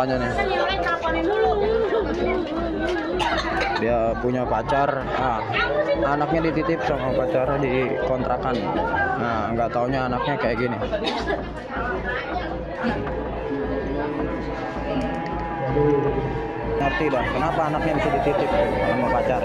bapaknya nih. Dia punya pacar, anaknya dititip sama pacar di kontrakan. Nah, nggak taunya anaknya kayak gini. Ngerti dah, kenapa anaknya bisa dititip sama pacar.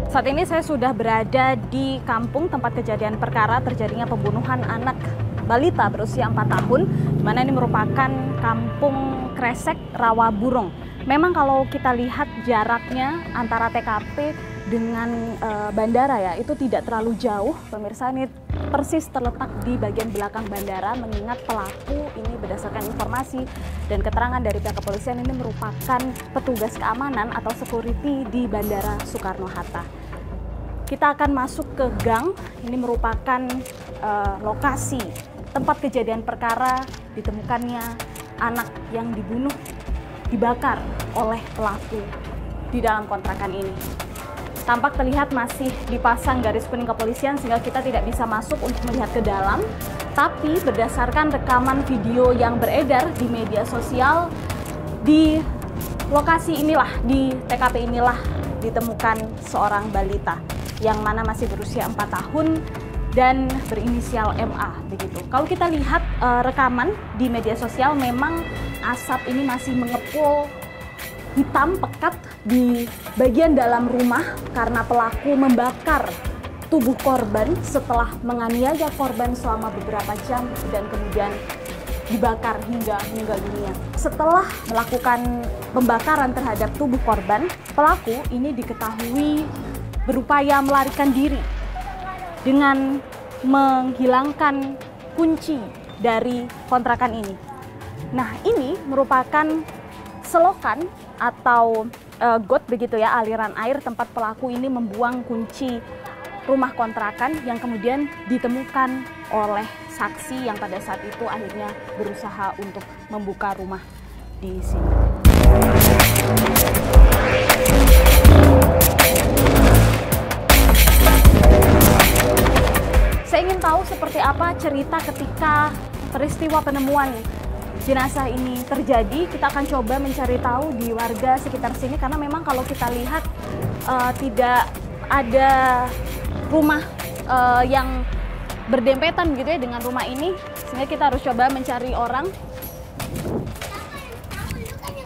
Saat ini saya sudah berada di kampung tempat kejadian perkara terjadinya pembunuhan anak balita berusia 4 tahun, di mana ini merupakan kampung Kresek, Rawaburong. Memang kalau kita lihat jaraknya antara TKP dengan bandara ya, itu tidak terlalu jauh. Pemirsa, ini persis terletak di bagian belakang bandara, mengingat pelaku ini berdasarkan informasi dan keterangan dari pihak kepolisian ini merupakan petugas keamanan atau security di Bandara Soekarno-Hatta. Kita akan masuk ke gang, ini merupakan lokasi tempat kejadian perkara ditemukannya anak yang dibunuh, dibakar oleh pelaku di dalam kontrakan ini. Tampak terlihat masih dipasang garis kuning kepolisian sehingga kita tidak bisa masuk untuk melihat ke dalam. Tapi berdasarkan rekaman video yang beredar di media sosial, di lokasi inilah, di TKP inilah ditemukan seorang balita yang mana masih berusia 4 tahun dan berinisial MA begitu. Kalau kita lihat rekaman di media sosial, memang asap ini masih mengepul hitam pekat di bagian dalam rumah karena pelaku membakar tubuh korban setelah menganiaya korban selama beberapa jam dan kemudian dibakar hingga meninggal dunia. Setelah melakukan pembakaran terhadap tubuh korban, pelaku ini diketahui berupaya melarikan diri dengan menghilangkan kunci dari kontrakan ini. Nah, ini merupakan selokan atau got begitu ya, aliran air tempat pelaku ini membuang kunci rumah kontrakan yang kemudian ditemukan oleh saksi yang pada saat itu akhirnya berusaha untuk membuka rumah di sini. Saya ingin tahu seperti apa cerita ketika peristiwa penemuan jenazah ini terjadi. Kita akan coba mencari tahu di warga sekitar sini karena memang kalau kita lihat tidak ada rumah yang berdempetan gitu ya dengan rumah ini, sehingga kita harus coba mencari orang.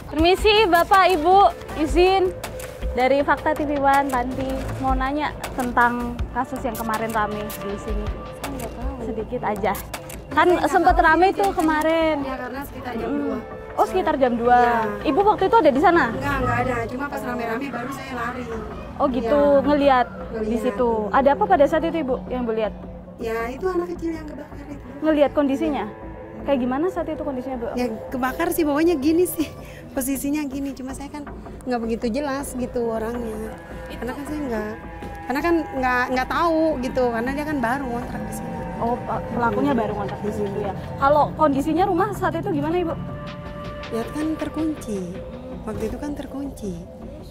Permisi Bapak Ibu, izin dari Fakta TV One, Tanti mau nanya tentang kasus yang kemarin rame di sini. Saya nggak tahu. Sedikit aja. Kan sempat rame tuh kemarin. Ya, karena sekitar jam 2. Oh, sekitar jam 2. Ya. Ibu waktu itu ada di sana? Enggak ada. Cuma pas rame-rame baru saya lari. Oh gitu, ya. Ngelihat di situ. Ada apa pada saat itu Ibu yang Ibu lihat? Ya, itu anak kecil yang kebakar itu. Ngelihat kondisinya? Kayak gimana saat itu kondisinya, Bu? Ya, kebakar sih pokoknya gini sih. Posisinya gini, cuma saya kan nggak begitu jelas gitu orangnya. Karena kan saya karena kan nggak tahu gitu, karena dia kan baru ngontrak di sini. Oh, pelakunya baru ngontrak di situ ya. Kalau kondisinya rumah saat itu gimana, Ibu? Ya kan terkunci. Waktu itu kan terkunci.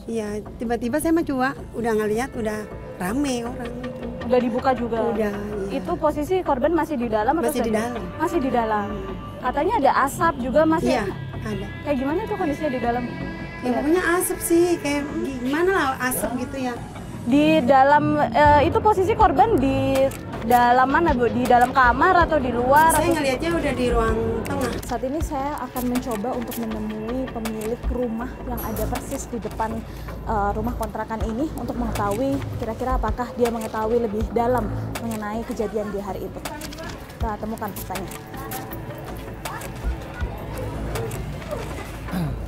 Iya, tiba-tiba saya mah cuma udah ngeliat udah rame orang itu. Udah dibuka juga? Udah, iya. Itu posisi korban masih di dalam atau masih di dalam? Masih di dalam. Katanya ada asap juga masih? Iya, ada. Kayak gimana tuh kondisinya di dalam? Ya pokoknya asap sih, kayak gimana lah asap gitu ya. Di dalam, itu posisi korban di dalam mana Bu? Di dalam kamar atau di luar? Saya ngelihatnya udah di ruang tengah. Saat ini saya akan mencoba untuk menemui pemilik rumah yang ada persis di depan rumah kontrakan ini untuk mengetahui kira-kira apakah dia mengetahui lebih dalam mengenai kejadian di hari itu. Kita temukan faktanya.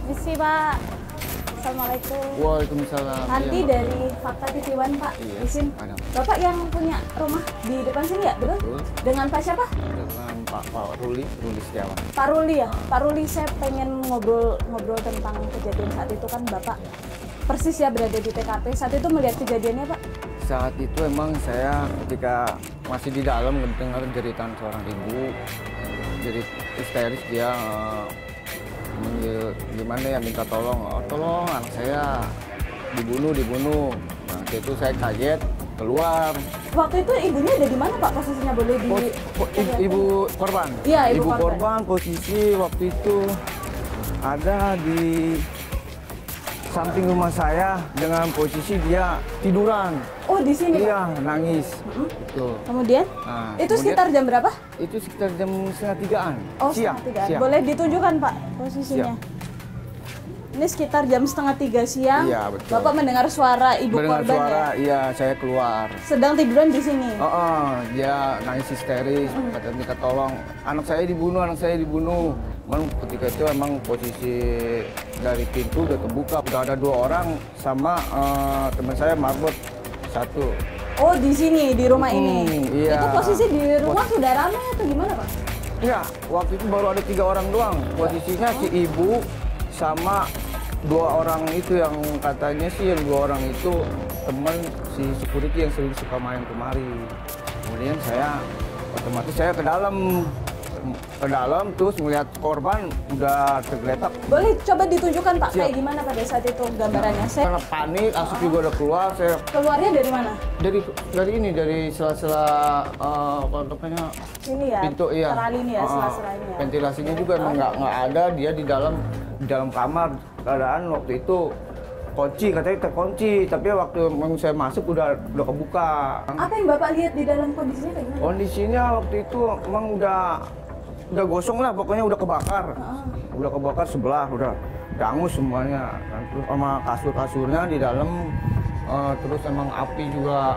Misi Pak. Assalamualaikum. Waalaikumsalam. Nanti dari Fakta TV One Pak, Iya, izin. ada. Bapak yang punya rumah di depan sini ya, betul? Betul. Dengan Pak siapa? Dengan Pak Ruli Setiawan. Pak Ruli ya. Pak Ruli, saya pengen ngobrol tentang kejadian saat itu. Kan Bapak persis ya berada di TKP. Saat itu melihat kejadiannya Pak? Saat itu emang saya ketika masih di dalam mendengar jeritan seorang ibu, jadi histeris dia gimana ya, minta tolong, tolong anak saya dibunuh. Nah, itu saya kaget, keluar. Waktu itu ibunya ada di mana Pak posisinya, boleh di? Ibu korban. Iya, ibu korban posisi waktu itu ada di samping rumah saya dengan posisi dia tiduran. Oh, di sini Pak? Iya, nangis. Gitu. Kemudian? Nah, Itu kemudian sekitar jam berapa? itu sekitar jam 2:30-an. Oh, siang. 2:30. Boleh ditunjukkan Pak posisinya? Ini sekitar jam 2:30 siang. Iya, betul. Bapak mendengar suara ibu Mendengar korban suara, ya? iya saya keluar. Sedang tiduran di sini? Dia nangis histeris, kata minta tolong. Anak saya dibunuh. Memang ketika itu emang posisi dari pintu udah terbuka, udah ada 2 orang sama teman saya marbot 1. Oh, di sini, di rumah ini? Iya. Itu posisi di rumah sudah ramai atau gimana Pak? Iya, waktu itu baru ada 3 orang doang. Posisinya si ibu sama 2 orang itu yang katanya sih yang 2 orang itu teman si security yang sering suka main kemari. Kemudian saya otomatis saya ke dalam terus melihat korban udah tergeletak. Boleh coba ditunjukkan Pak, Siap. kayak gimana pada saat itu gambarannya? Karena panik, asap juga udah keluar. Saya Keluarnya dari mana? dari sela-sela apa namanya Sini ya? pintu, iya. Terali ini ya, sela-sela ini ya? Ventilasinya juga emang nggak ada, dia di dalam kamar. Keadaan waktu itu katanya terkunci, tapi waktu saya masuk udah kebuka. Apa yang Bapak lihat di dalam kondisinya kayak gimana? Kondisinya waktu itu emang udah gosong lah, pokoknya udah kebakar. Udah kebakar sebelah, udah hangus semuanya. Dan terus sama kasur-kasurnya di dalam, terus emang api juga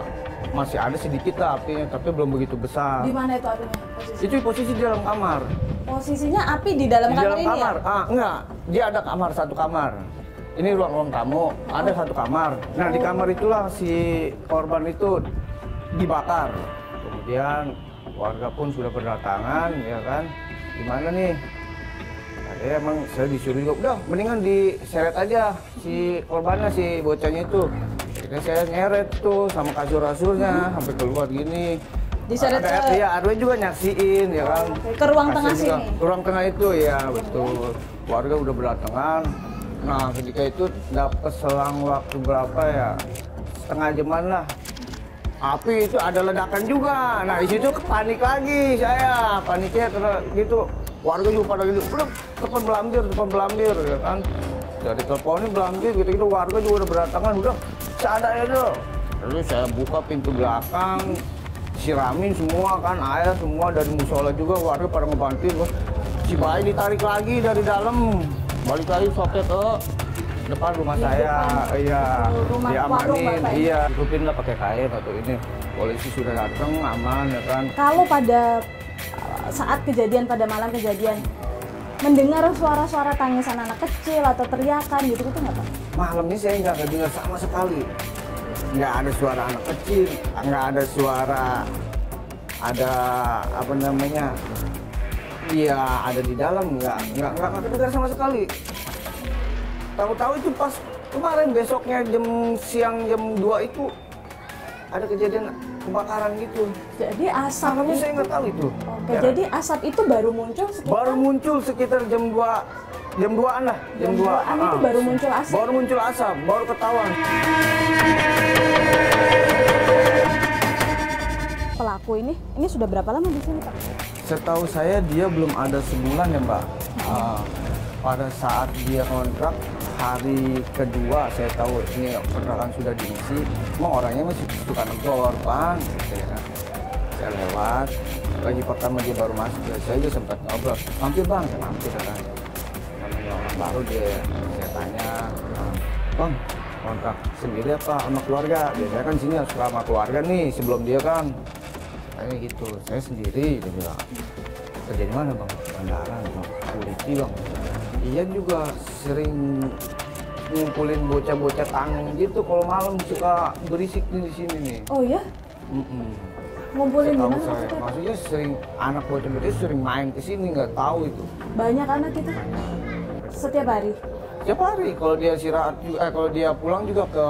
masih ada sedikit lah apinya, tapi belum begitu besar. Di mana itu apinya? Itu posisi di dalam kamar. Posisinya api di dalam Di kamar dalam ini kamar? ya? Enggak. Dia ada satu kamar. Ini ruang tamu, ada satu kamar. Nah, di kamar itulah si korban itu dibakar. Kemudian warga pun sudah berdatangan, ya kan. Gimana nih? Nah, emang saya disuruh juga, udah mendingan diseret aja si korbannya, si bocahnya itu. Jadi saya nyeret tuh sama kasur-kasurnya sampai keluar gini. Diseret ada ke... ya, RW juga nyaksiin, ya kan. Ke ruang Kasih tengah juga. sini? Ke ruang tengah itu, ya betul. Warga udah berdatangan. Nah, ketika itu dapat selang waktu berapa ya? Setengah jaman lah. Api itu ada ledakan juga. Nah, di situ panik lagi saya. Paniknya karena gitu. Warga juga pada gitu. Telepon belambir, ya kan. Dari teleponnya belambir gitu-gitu. Warga juga udah berdatangan. Udah, seadanya tuh. Lalu saya buka pintu belakang. Siramin semua kan, air semua dari musola juga. Warga pada ngebantuin. Si bayi ditarik lagi dari dalam. Balik lagi sampai ke depan rumah saya, iya, rumah diamanin, iya, tutupin lah pakai kain atau ini. Polisi sudah datang, aman, ya kan. Kalau pada saat kejadian, pada malam kejadian, mendengar suara-suara tangisan anak kecil atau teriakan gitu-gitu nggak Pak? Malamnya saya nggak dengar sama sekali. Nggak ada suara anak kecil, nggak ada suara, ada apa namanya, iya ada di dalam, nggak kedengar sama sekali. Tahu-tahu itu pas kemarin besoknya siang jam 2 itu ada kejadian kebakaran gitu. Jadi asap Malamnya saya nggak tahu itu. Oke, Ya. jadi asap itu baru muncul Sekitar jam 2-an lah. Jam 2-an itu baru muncul asap? Baru muncul asap, baru ketahuan. Pelaku ini sudah berapa lama di sini Pak? Setahu saya dia belum ada sebulan ya Mbak. Pada saat dia kontrak hari kedua saya tahu ini kontrakan sudah diisi. Emang orangnya masih suka negor Bang. Saya lewat. Lagi pertama dia baru masuk, saya juga sempat ngobrol. Mampir Bang, saya mampir kan. Namanya orang baru saya tanya, Bang, kontrak sendiri apa sama keluarga? Biasanya kan sini harus sama keluarga nih sebelum dia kan. Kayak gitu, saya sendiri dia bilang. Kerja di mana Bang? Bandaran Bang, polisi Bang. Iya juga sering ngumpulin bocah-bocah tanggung gitu kalau malam suka berisik nih di sini nih. Oh ya? Ngumpulin di Setahu mana saya, maksudnya Pak? maksudnya sering anak bocah-bocah sering main ke sini nggak tahu itu. Banyak anak itu? Setiap hari? Setiap hari kalau dia istirahat juga, kalau dia pulang juga ke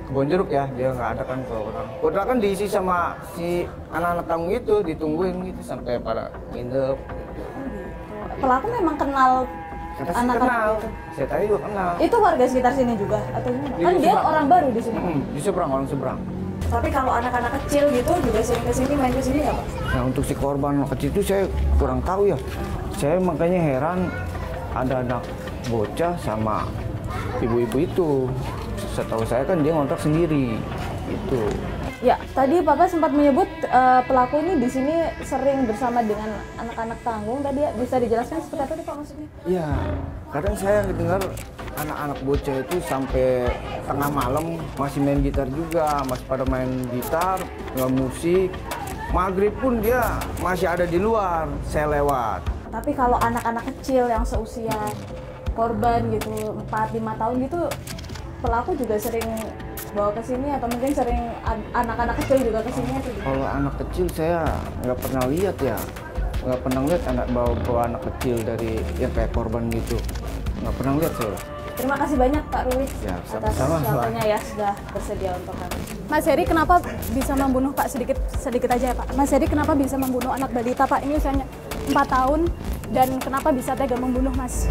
Kebon Jeruk ya, dia nggak ada kan kalau orang. Kodra kan diisi sama si anak-anak tanggung itu, ditungguin gitu sampai pada nginep. Pelaku memang kenal kata saya Anak-anak kenal. itu. Saya tadi juga kenal. Itu warga sekitar sini juga atau gimana? Di Kan dia seberang. orang baru di sini. Di seberang, orang seberang. Tapi kalau anak-anak kecil gitu juga sering ke sini main ke sini nggak Pak? Nah untuk si korban kecil itu saya kurang tahu ya. Saya makanya heran ada anak bocah sama ibu-ibu itu. Setahu saya kan dia ngontrak sendiri. Itu. Ya, tadi Papa sempat menyebut pelaku ini di sini sering bersama dengan anak-anak tanggung. Tadi ya, bisa dijelaskan seperti apa nih Pak maksudnya? Iya, kadang saya dengar anak-anak bocah itu sampai tengah malam masih main gitar juga, masih pada main gitar, nggak musik. Maghrib pun dia masih ada di luar, saya lewat. Tapi kalau anak-anak kecil yang seusia korban gitu, 4-5 tahun gitu, pelaku juga sering bawa ke sini atau mungkin sering anak-anak kecil juga ke sini atau gitu? Kalau anak kecil saya nggak pernah lihat ya, nggak pernah lihat anak bawa anak kecil dari yang kayak korban gitu, nggak pernah lihat saya. Terima kasih banyak Pak Ruli Ya, atas sama-sama, Pak. waktunya ya sudah bersedia untuk kami. Mas Heri kenapa bisa membunuh Pak sedikit aja ya Pak? Mas Heri kenapa bisa membunuh anak balita Pak? Ini usianya 4 tahun dan kenapa bisa tega membunuh Mas?